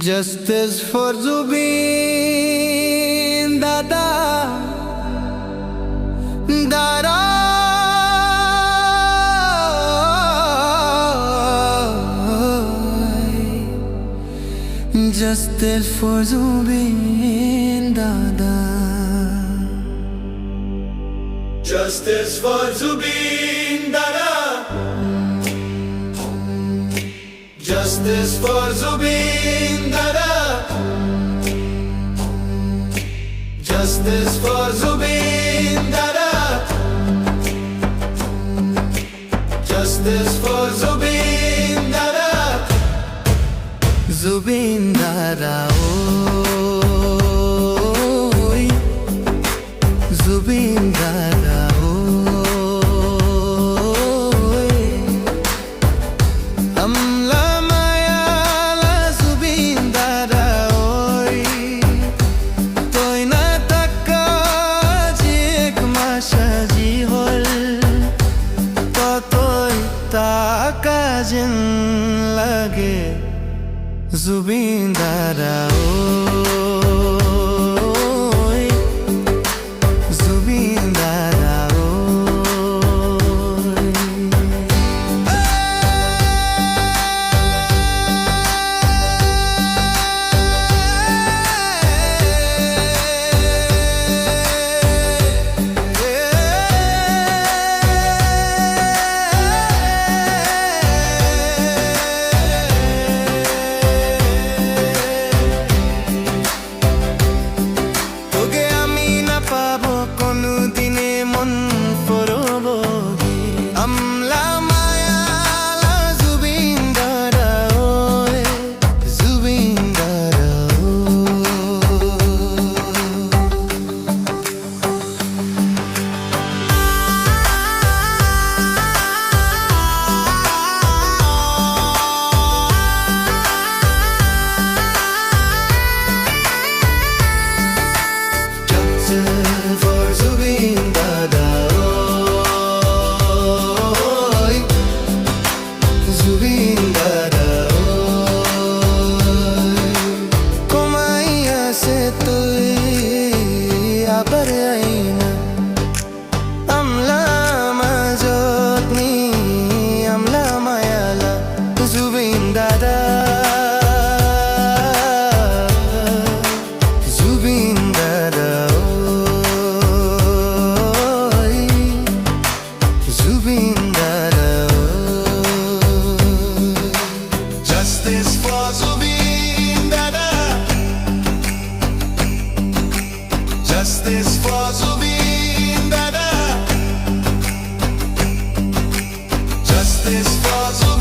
Justice for Zubin Dada Dada Justice for Zubin Dada Justice for Zubin Dada Justice for Zubin Dada Justice for Zubin Dada Justice for Zubin Dada Zubin Dada oy Zubin Dada oy Amla mayala Zubin Dada oy Toy na taka jek mashaji hol Toy taka jin lage Zubin Dada oy Zubin Dada oy Amla mayala Zubin Dada oy Zubin Dada Justice for Zubin Dada Zubin Dada Komaiya se tui abar aina Amla majotni amla mayala Zubin Dada Zubin Dada oy Zubin Dada Justice for Zubin Dada Justice for Zubin Dada Justice for Zubin